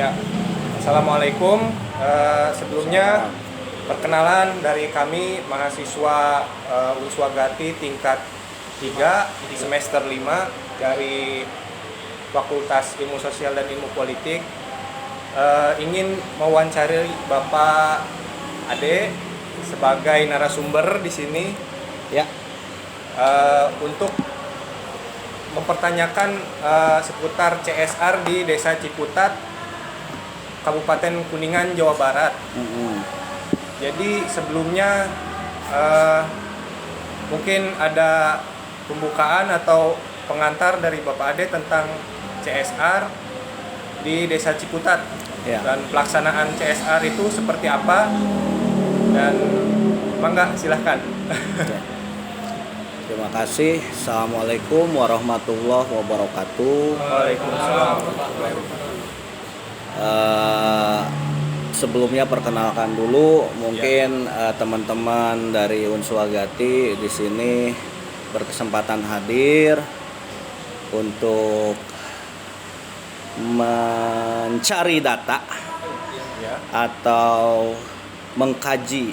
Ya, Assalamualaikum. Sebelumnya perkenalan dari kami mahasiswa Unswagati tingkat 3 semester 5 dari Fakultas Ilmu Sosial dan Ilmu Politik. Ingin mewawancari Bapak Ade sebagai narasumber di sini. Ya. Untuk mempertanyakan seputar CSR di Desa Ciputat, Kabupaten Kuningan, Jawa Barat. Jadi sebelumnya mungkin ada pembukaan atau pengantar dari Bapak Ade tentang CSR di Desa Ciputat, Ya. dan pelaksanaan CSR itu seperti apa, dan mangga silahkan. Ya. Terima kasih. Assalamualaikum warahmatullahi wabarakatuh. Waalaikumsalam. Sebelumnya perkenalkan dulu, mungkin teman-teman dari Unswagati di sini berkesempatan hadir untuk mencari data Ya. atau mengkaji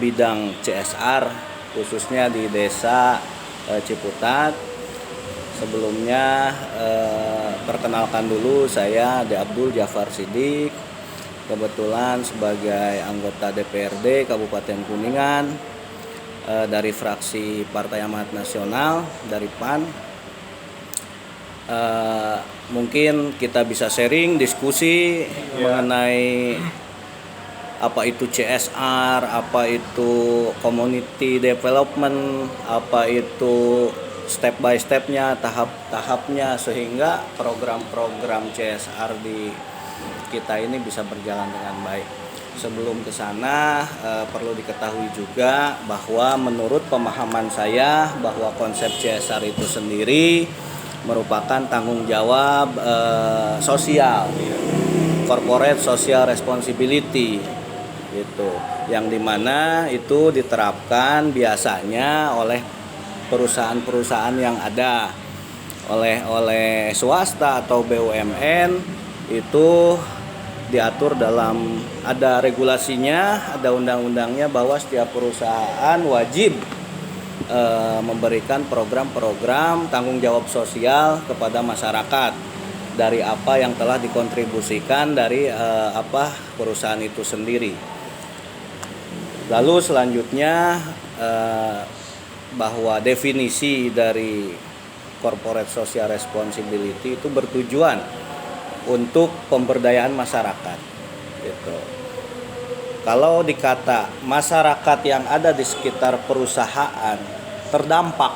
bidang CSR khususnya di Desa Ciputat. Sebelumnya perkenalkan dulu, saya Ade Abdul Jafar Sidik, kebetulan sebagai anggota DPRD Kabupaten Kuningan dari fraksi Partai Amanat Nasional dari PAN. Mungkin kita bisa sharing, diskusi mengenai apa itu CSR, apa itu community development, apa itu step by stepnya, tahap-tahapnya, sehingga program-program CSR di kita ini bisa berjalan dengan baik. Sebelum ke sana perlu diketahui juga bahwa menurut pemahaman saya bahwa konsep CSR itu sendiri merupakan tanggung jawab sosial, corporate social responsibility, gitu, yang dimana itu diterapkan biasanya oleh perusahaan-perusahaan yang ada, oleh swasta atau BUMN. Itu diatur dalam, ada regulasinya, ada undang-undangnya bahwa setiap perusahaan wajib memberikan program-program tanggung jawab sosial kepada masyarakat dari apa yang telah dikontribusikan dari perusahaan itu sendiri. Lalu selanjutnya bahwa definisi dari corporate social responsibility itu bertujuan untuk pemberdayaan masyarakat, gitu. Kalau dikata masyarakat yang ada di sekitar perusahaan terdampak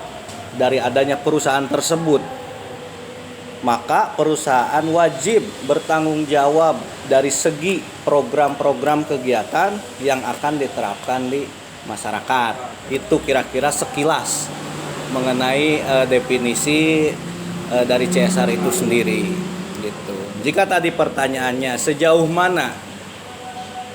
dari adanya perusahaan tersebut, maka perusahaan wajib bertanggung jawab dari segi program-program kegiatan yang akan diterapkan di masyarakat. Itu kira-kira sekilas mengenai definisi dari CSR itu sendiri, gitu. Jika tadi pertanyaannya sejauh mana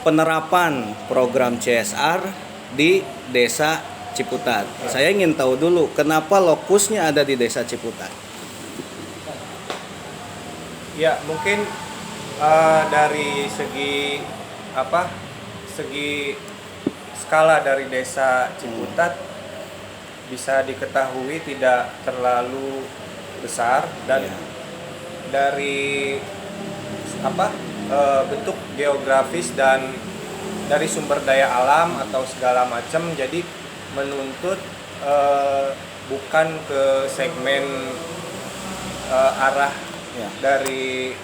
penerapan program CSR di Desa Ciputat, saya ingin tahu dulu kenapa lokusnya ada di Desa Ciputat. Ya, mungkin dari segi skala dari Desa Ciputat bisa diketahui tidak terlalu besar, dan dari bentuk geografis dan dari sumber daya alam atau segala macam, jadi menuntut bukan ke segmen arah dari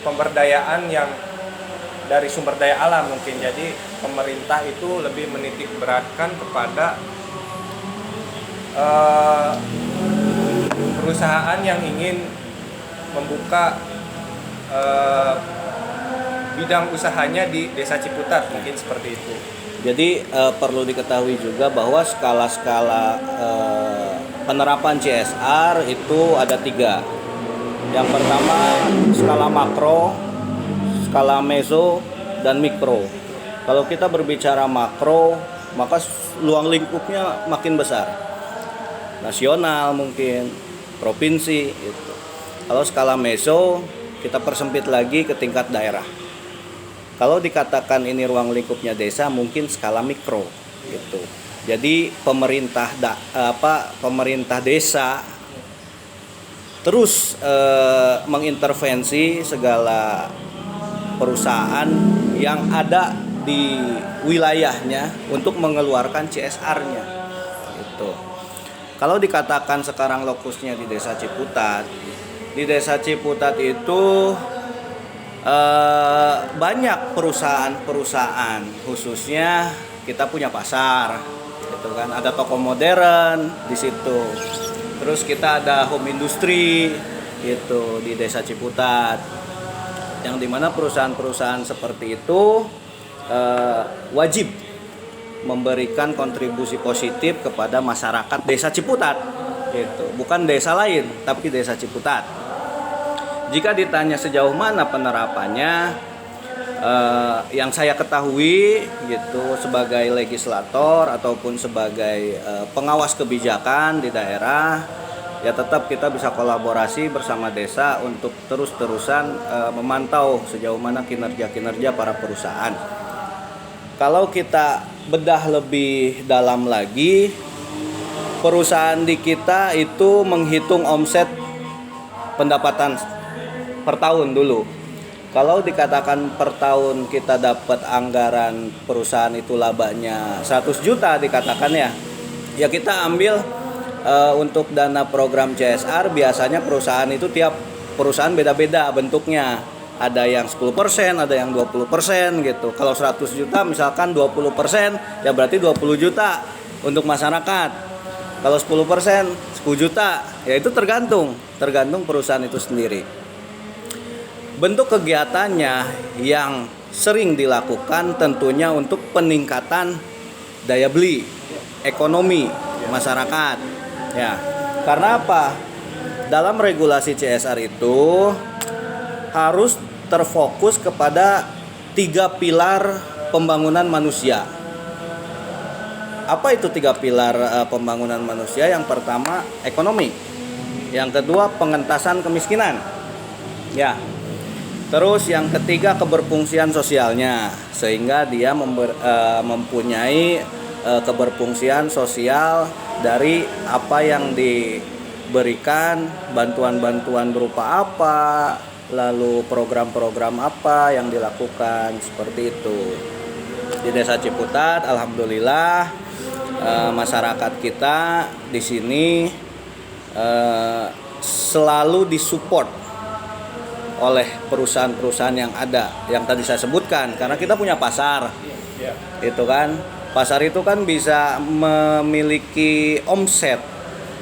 pemberdayaan yang dari sumber daya alam mungkin. Jadi pemerintah itu lebih menitik beratkan kepada perusahaan yang ingin membuka bidang usahanya di Desa Ciputat, mungkin seperti itu. Jadi perlu diketahui juga bahwa skala-skala penerapan CSR itu ada 3. Yang pertama skala makro, skala meso, dan mikro. Kalau kita berbicara makro, maka luang lingkupnya makin besar. Nasional mungkin, provinsi gitu. Kalau skala meso kita persempit lagi ke tingkat daerah. Kalau dikatakan ini ruang lingkupnya desa, mungkin skala mikro gitu. Jadi pemerintah desa terus mengintervensi segala perusahaan yang ada di wilayahnya untuk mengeluarkan CSR-nya gitu. Kalau dikatakan sekarang lokusnya di Desa Ciputat, di Desa Ciputat itu banyak perusahaan-perusahaan, khususnya kita punya pasar, gitu kan. Ada toko modern di situ. Terus kita ada home industry, gitu di Desa Ciputat. Yang dimana perusahaan-perusahaan seperti itu wajib memberikan kontribusi positif kepada masyarakat Desa Ciputat, gitu. Bukan desa lain, tapi Desa Ciputat. Jika ditanya sejauh mana penerapannya, yang saya ketahui gitu sebagai legislator ataupun sebagai pengawas kebijakan di daerah, ya tetap kita bisa kolaborasi bersama desa untuk terus-terusan memantau sejauh mana kinerja para perusahaan. Kalau kita bedah lebih dalam lagi, perusahaan di kita itu menghitung omset pendapatan per tahun dulu. Kalau dikatakan per tahun kita dapat anggaran perusahaan itu labanya 100 juta dikatakan ya kita ambil untuk dana program CSR. Biasanya perusahaan itu tiap perusahaan beda-beda bentuknya. Ada yang 10%, ada yang 20% gitu. Kalau 100 juta misalkan 20%, ya berarti 20 juta untuk masyarakat. Kalau 10%, 10 juta, ya itu tergantung perusahaan itu sendiri. Bentuk kegiatannya yang sering dilakukan tentunya untuk peningkatan daya beli ekonomi masyarakat. Ya, karena apa? Dalam regulasi CSR itu harus terfokus kepada 3 pilar pembangunan manusia. Apa itu 3 pilar pembangunan manusia? Yang pertama ekonomi, yang kedua pengentasan kemiskinan, ya. Terus yang ketiga keberfungsian sosialnya, sehingga dia mempunyai keberfungsian sosial dari apa yang diberikan, bantuan-bantuan berupa apa, lalu program-program apa yang dilakukan, seperti itu. Di Desa Ciputat, alhamdulillah masyarakat kita di sini selalu disupport oleh perusahaan-perusahaan yang ada, yang tadi saya sebutkan, karena kita punya pasar, itu kan. Pasar itu kan bisa memiliki omset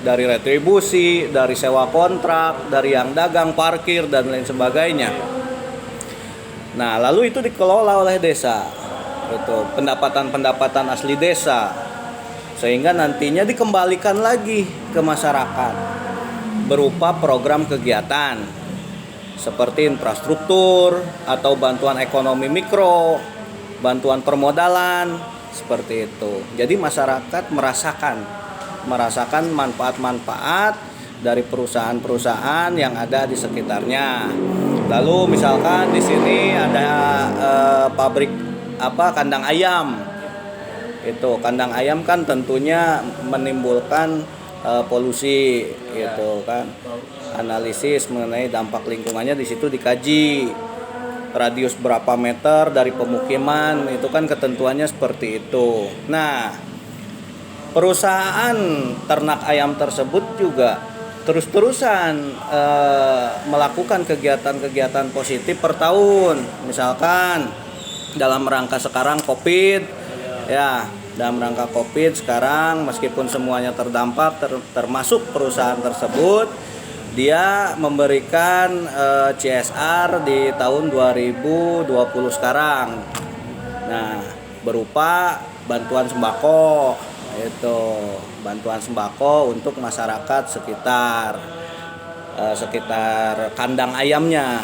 dari retribusi, dari sewa kontrak, dari yang dagang, parkir dan lain sebagainya. Nah, lalu itu dikelola oleh desa, itu pendapatan asli desa, sehingga nantinya dikembalikan lagi ke masyarakat berupa program kegiatan seperti infrastruktur atau bantuan ekonomi mikro, bantuan permodalan, seperti itu. Jadi masyarakat merasakan manfaat-manfaat dari perusahaan-perusahaan yang ada di sekitarnya. Lalu misalkan di sini ada pabrik kandang ayam. Itu kandang ayam kan tentunya menimbulkan polusi, gitu kan. Analisis mengenai dampak lingkungannya di situ dikaji. Radius berapa meter dari pemukiman, itu kan ketentuannya seperti itu. Nah, perusahaan ternak ayam tersebut juga terus-terusan melakukan kegiatan-kegiatan positif per tahun. Misalkan dalam rangka sekarang Covid, ya, dalam rangka Covid sekarang meskipun semuanya terdampak termasuk perusahaan tersebut, dia memberikan CSR di tahun 2020 sekarang. Nah, berupa bantuan sembako, itu bantuan sembako untuk masyarakat sekitar kandang ayamnya.